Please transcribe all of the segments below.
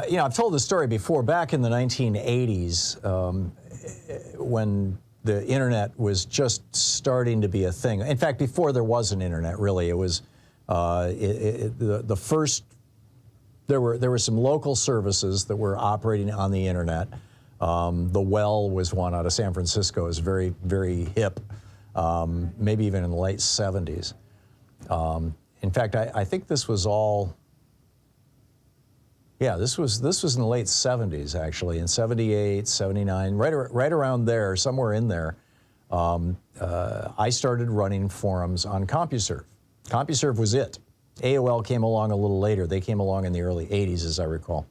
You know, I've told this story before. Back in the 1980s, when the internet was just starting to be a thing. In fact, before there was an internet, really, it was the first. There were some local services that were operating on the internet. The Well was one out of San Francisco. It was very, very hip, maybe even in the late 70s. In fact, I think this was all. Yeah, this was in the late 70s, actually, in 78, 79, right around there, somewhere in there. I started running forums on CompuServe. CompuServe was it. AOL came along a little later. They came along in the early 80s, as I recall.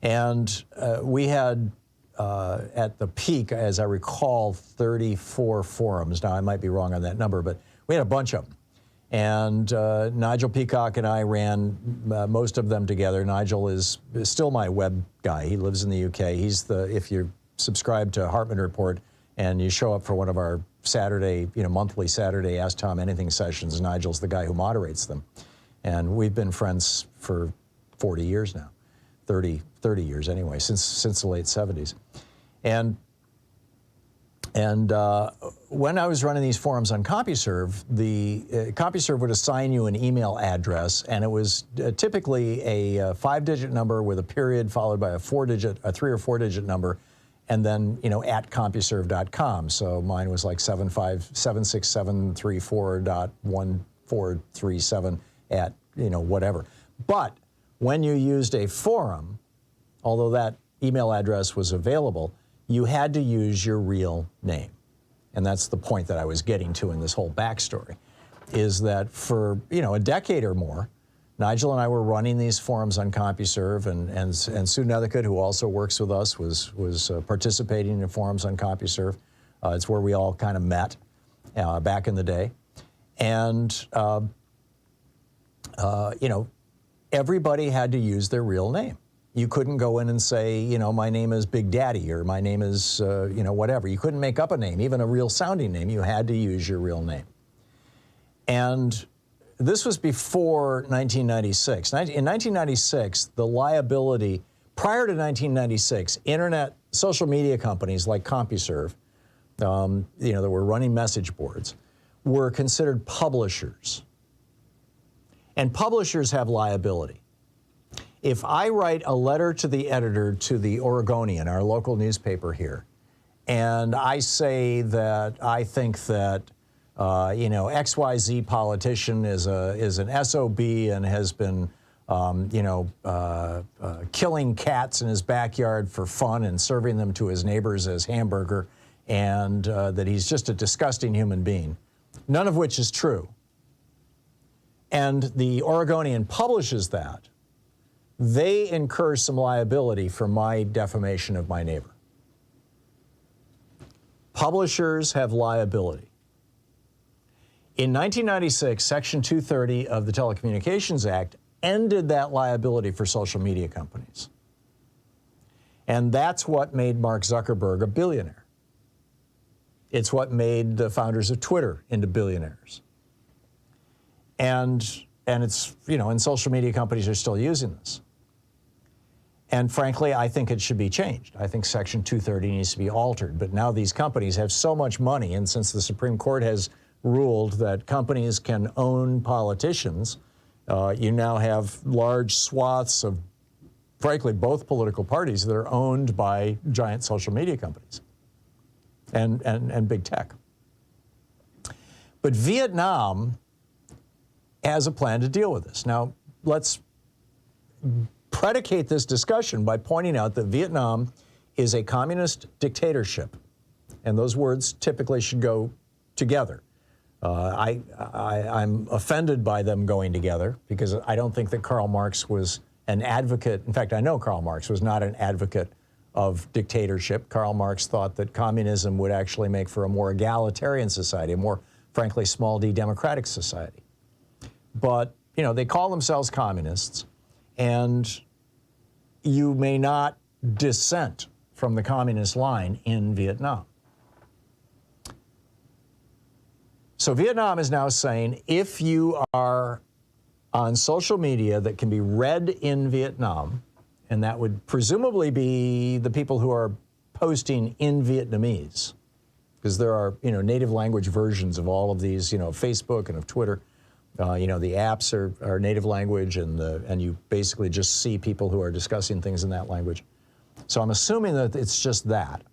And we had, at the peak, as I recall, 34 forums. Now, I might be wrong on that number, but we had a bunch of them. And Nigel Peacock and I ran most of them together. Nigel is still my web guy. He lives in the UK. He's if you subscribe to Hartmann Report and you show up for one of our Saturday, monthly Saturday Ask Tom Anything sessions, Nigel's the guy who moderates them. And we've been friends for 40 years now, 30 years anyway, since the late 70s. And when I was running these forums on CompuServe, CompuServe would assign you an email address, and it was typically a 5-digit number with a period followed by a 3 or 4-digit number, and then at CompuServe.com. So mine was like 75764.1437 at whatever. But when you used a forum, although that email address was available, you had to use your real name. And that's the point that I was getting to in this whole backstory, is that for a decade or more, Nigel and I were running these forums on CompuServe, and Sue Nethercutt, who also works with us, was participating in forums on CompuServe. It's where we all kind of met back in the day. And, everybody had to use their real name. You couldn't go in and say, my name is Big Daddy, or my name is, whatever. You couldn't make up a name, even a real sounding name. You had to use your real name. And this was before 1996. In 1996, the liability, prior to 1996, internet, social media companies like CompuServe, that were running message boards, were considered publishers. And publishers have liability. If I write a letter to the editor to the Oregonian, our local newspaper here, and I say that I think that XYZ politician is an SOB and has been killing cats in his backyard for fun and serving them to his neighbors as hamburger, and that he's just a disgusting human being, none of which is true, and the Oregonian publishes that, they incur some liability for my defamation of my neighbor. Publishers have liability. In 1996, Section 230 of the Telecommunications Act ended that liability for social media companies. And that's what made Mark Zuckerberg a billionaire. It's what made the founders of Twitter into billionaires. And it's, and social media companies are still using this. And frankly, I think it should be changed. I think Section 230 needs to be altered. But now these companies have so much money, and since the Supreme Court has ruled that companies can own politicians, you now have large swaths of, frankly, both political parties that are owned by giant social media companies and big tech. But Vietnam has a plan to deal with this. Now, let's predicate this discussion by pointing out that Vietnam is a communist dictatorship, and those words typically should go together. I'm offended by them going together because I don't think that Karl Marx was an advocate. In fact, I know Karl Marx was not an advocate of dictatorship. Karl Marx thought that communism would actually make for a more egalitarian society, a more, frankly, small d democratic society. But, they call themselves communists, and you may not dissent from the communist line in Vietnam. So Vietnam is now saying, if you are on social media that can be read in Vietnam, And that would presumably be the people who are posting in Vietnamese, because there are, native language versions of all of these, of Facebook and of Twitter. The apps are native language, and you basically just see people who are discussing things in that language. So I'm assuming that it's just that.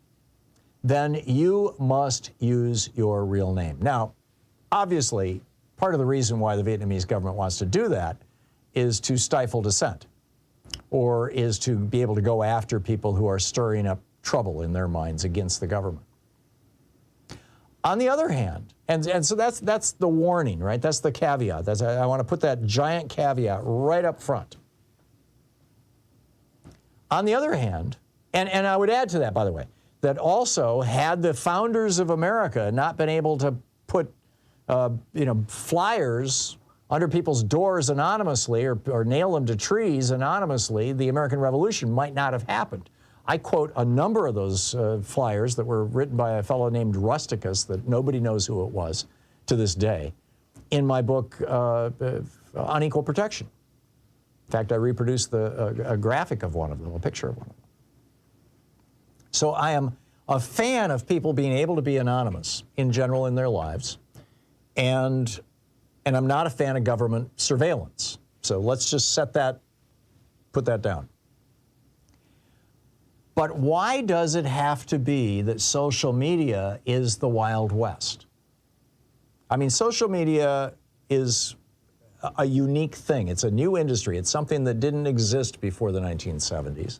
Then you must use your real name. Now, obviously, part of the reason why the Vietnamese government wants to do that is to stifle dissent, or is to be able to go after people who are stirring up trouble in their minds against the government. On the other hand, and so that's the warning, right? That's the caveat. I want to put that giant caveat right up front. On the other hand, and I would add to that, by the way, that also, had the founders of America not been able to put flyers under people's doors anonymously, or nail them to trees anonymously, the American Revolution might not have happened. I quote a number of those flyers that were written by a fellow named Rusticus, that nobody knows who it was to this day, in my book, Unequal Protection. In fact, I reproduced a graphic of one of them, a picture of one of them. So I am a fan of people being able to be anonymous in general in their lives, and I'm not a fan of government surveillance. So let's just put that down. But why does it have to be that social media is the Wild West? I mean, social media is a unique thing. It's a new industry. It's something that didn't exist before the 1970s.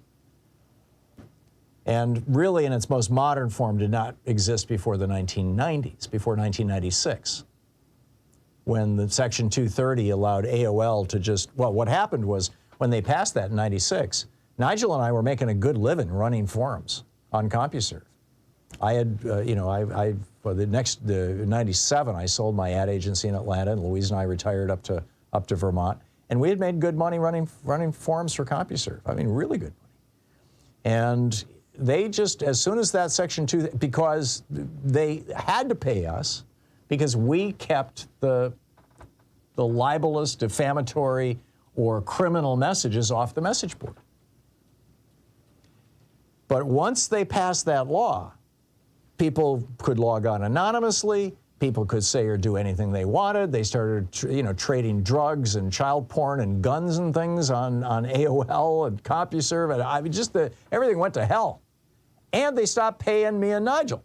And really, in its most modern form, did not exist before the 1990s, before 1996, when the Section 230 allowed AOL to just, well, what happened was, when they passed that in 96, Nigel and I were making a good living running forums on CompuServe. I had, the 97, I sold my ad agency in Atlanta, and Louise and I retired up to Vermont, and we had made good money running forums for CompuServe. I mean, really good money. And they just, as soon as that Section 2, because they had to pay us, because we kept the libelous, defamatory, or criminal messages off the message board. But once they passed that law, people could log on anonymously, people could say or do anything they wanted. They started, trading drugs and child porn and guns and things on AOL and CompuServe, and I mean, everything went to hell. And they stopped paying me and Nigel.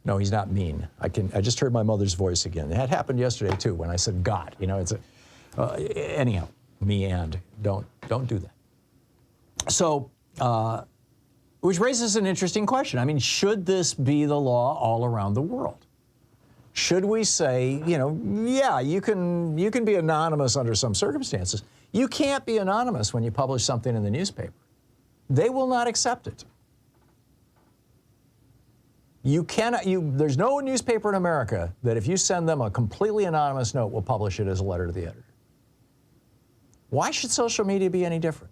No, he's not mean. I just heard my mother's voice again. That happened yesterday too, when I said God. Anyhow, me and don't do that. So, which raises an interesting question. I mean, should this be the law all around the world? Should we say, yeah, you can be anonymous under some circumstances. You can't be anonymous when you publish something in the newspaper. They will not accept it. You cannot, there's no newspaper in America that if you send them a completely anonymous note will publish it as a letter to the editor. Why should social media be any different?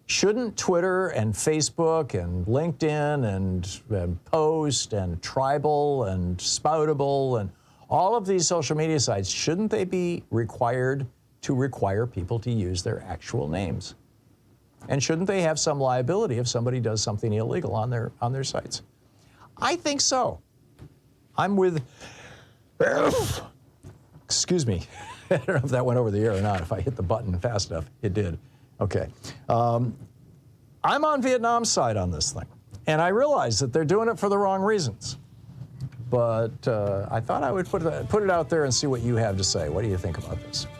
Shouldn't Twitter and Facebook and LinkedIn and Post and Tribal and Spoutable and all of these social media sites, shouldn't they be required to require people to use their actual names? And shouldn't they have some liability if somebody does something illegal on their sites? I think so. I'm with, excuse me, I don't know if that went over the air or not. If I hit the button fast enough, it did. Okay. I'm on Vietnam's side on this thing. And I realize that they're doing it for the wrong reasons. But I thought I would put it out there and see what you have to say. What do you think about this?